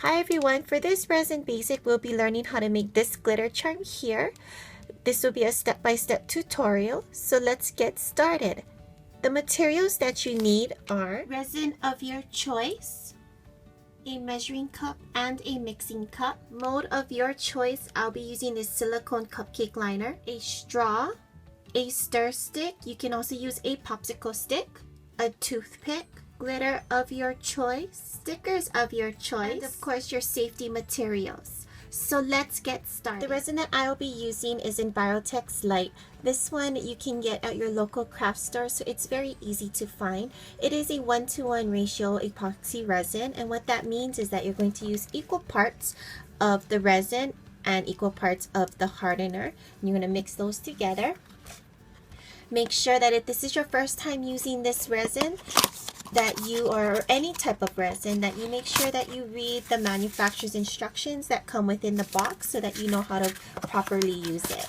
Hi everyone, for this resin basic we'll be learning how to make this glitter charm here. This will be a step-by-step tutorial, so let's get started. The materials that you need are resin of your choice, a measuring cup and a mixing cup. Mold of your choice, I'll be using this silicone cupcake liner, a straw, a stir stick, you can also use a popsicle stick, a toothpick, glitter of your choice, stickers of your choice, and of course your safety materials. So let's get started. The resin that I'll be using is in Biotex Light. This one you can get at your local craft store, so it's very easy to find. It is a 1-to-1 ratio epoxy resin, and what that means is that you're going to use equal parts of the resin and equal parts of the hardener. You're going to mix those together. Make sure that if this is your first time using this resin, that you, or any type of resin, that you make sure that you read the manufacturer's instructions that come within the box so that you know how to properly use it.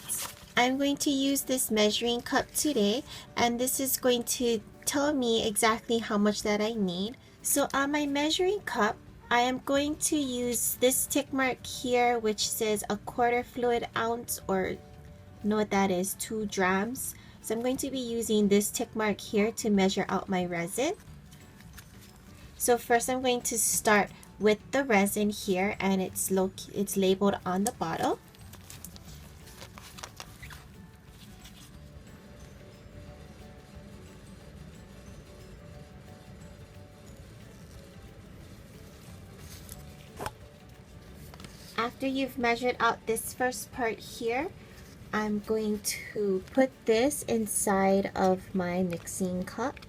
I'm going to use this measuring cup today, and this is going to tell me exactly how much that I need. So on my measuring cup, I am going to use this tick mark here which says 1/4 fluid ounce, or know what that is, 2 drams. So I'm going to be using this tick mark here to measure out my resin. So first I'm going to start with the resin here, and it's labeled on the bottle. After you've measured out this first part here, I'm going to put this inside of my mixing cup.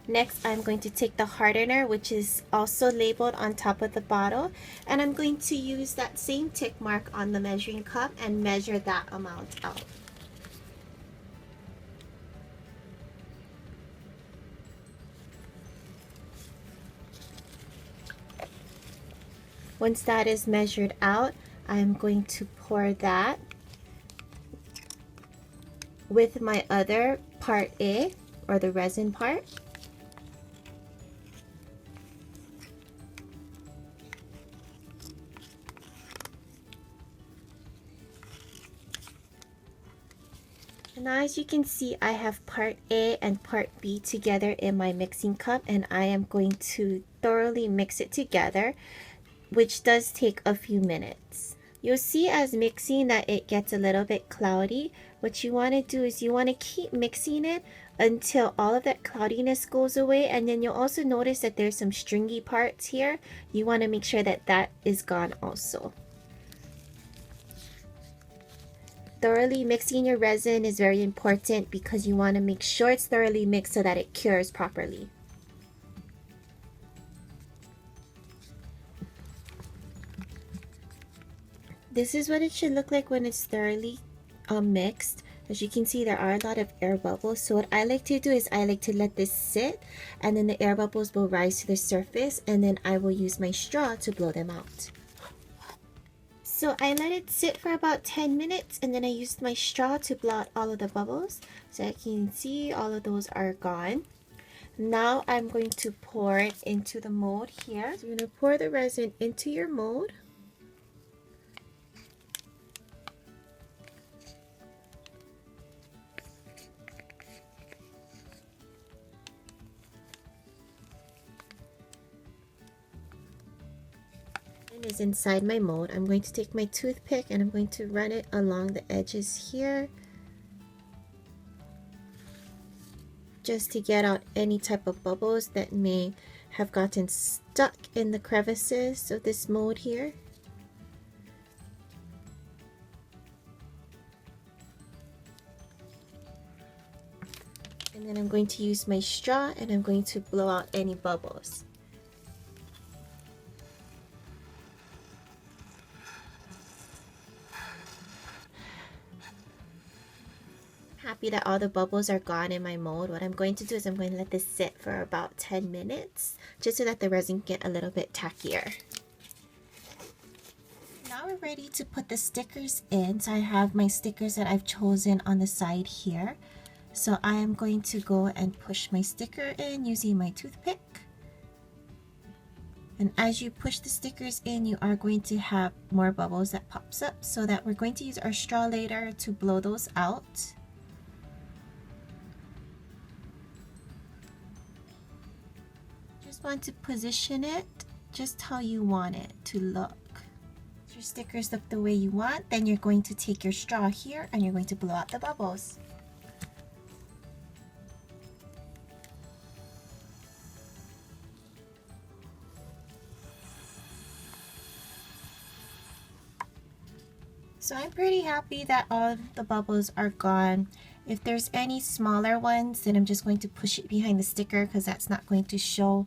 Next, I'm going to take the hardener, which is also labeled on top of the bottle, and I'm going to use that same tick mark on the measuring cup and measure that amount out. Once that is measured out, I'm going to pour that with my other part A, or the resin part. Now as you can see, I have part A and part B together in my mixing cup, and I am going to thoroughly mix it together, which does take a few minutes. You'll see as mixing that it gets a little bit cloudy. What you want to do is you want to keep mixing it until all of that cloudiness goes away, and then you'll also notice that there's some stringy parts here. You want to make sure that that is gone also. Thoroughly mixing your resin is very important because you want to make sure it's thoroughly mixed so that it cures properly. This is what it should look like when it's thoroughly mixed. As you can see, there are a lot of air bubbles. So what I like to do is I like to let this sit, and then the air bubbles will rise to the surface, and then I will use my straw to blow them out. So I let it sit for about 10 minutes, and then I used my straw to blow out all of the bubbles. So I can see all of those are gone. Now I'm going to pour it into the mold here. So you're going to pour the resin into your mold. Is inside my mold. I'm going to take my toothpick and I'm going to run it along the edges here, just to get out any type of bubbles that may have gotten stuck in the crevices of this mold here. And then I'm going to use my straw and I'm going to blow out any bubbles. Happy that all the bubbles are gone in my mold. What I'm going to do is I'm going to let this sit for about 10 minutes just so that the resin can get a little bit tackier. Now we're ready to put the stickers in. So I have my stickers that I've chosen on the side here. So I am going to go and push my sticker in using my toothpick. And as you push the stickers in, you are going to have more bubbles that pops up, so that we're going to use our straw later to blow those out. Just want to position it just how you want it to look. If your stickers look the way you want, then you're going to take your straw here and you're going to blow out the bubbles. So I'm pretty happy that all the bubbles are gone. If there's any smaller ones, then I'm just going to push it behind the sticker because that's not going to show.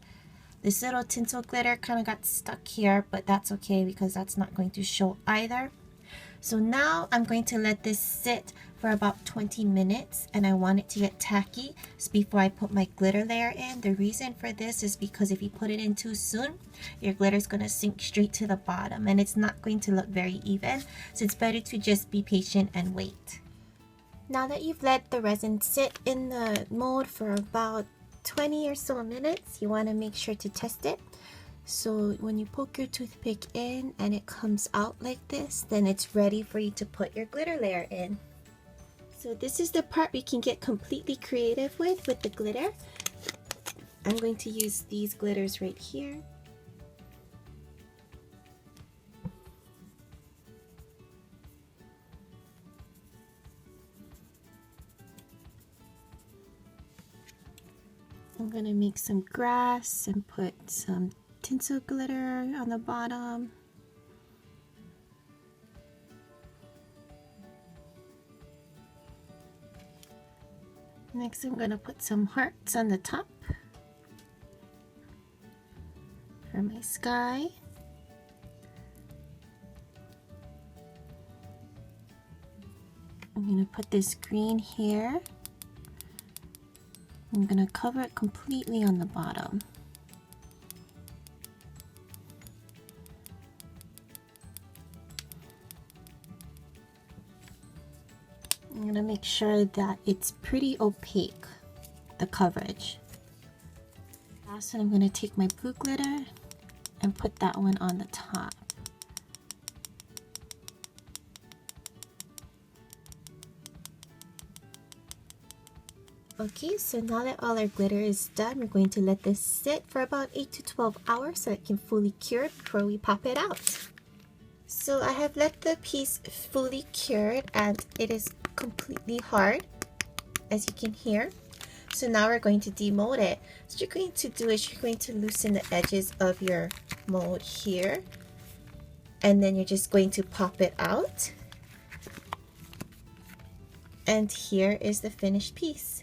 This little tinsel glitter kind of got stuck here, but that's okay because that's not going to show either. So now I'm going to let this sit for about 20 minutes, and I want it to get tacky before I put my glitter layer in. The reason for this is because if you put it in too soon, your glitter is going to sink straight to the bottom and it's not going to look very even. So it's better to just be patient and wait. Now that you've let the resin sit in the mold for about 20 or so minutes, you want to make sure to test it. So when you poke your toothpick in and it comes out like this, then it's ready for you to put your glitter layer in. So this is the part we can get completely creative with the glitter. I'm going to use these glitters right here. I'm going to make some grass and put some tinsel glitter on the bottom. Next, I'm going to put some hearts on the top for my sky. I'm going to put this green here. I'm going to cover it completely on the bottom. I'm going to make sure that it's pretty opaque, the coverage. Last one, I'm going to take my blue glitter and put that one on the top. Okay, so now that all our glitter is done, we're going to let this sit for about 8 to 12 hours so it can fully cure before we pop it out. So I have let the piece fully cured and it is completely hard, as you can hear. So now we're going to demold it. So what you're going to do is you're going to loosen the edges of your mold here, and then you're just going to pop it out. And here is the finished piece.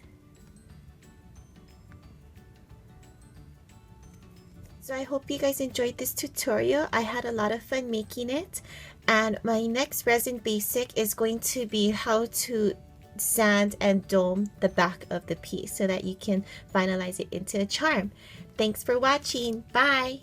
So I hope you guys enjoyed this tutorial. I had a lot of fun making it, and my next resin basic is going to be how to sand and dome the back of the piece so that you can finalize it into a charm. Thanks for watching. Bye!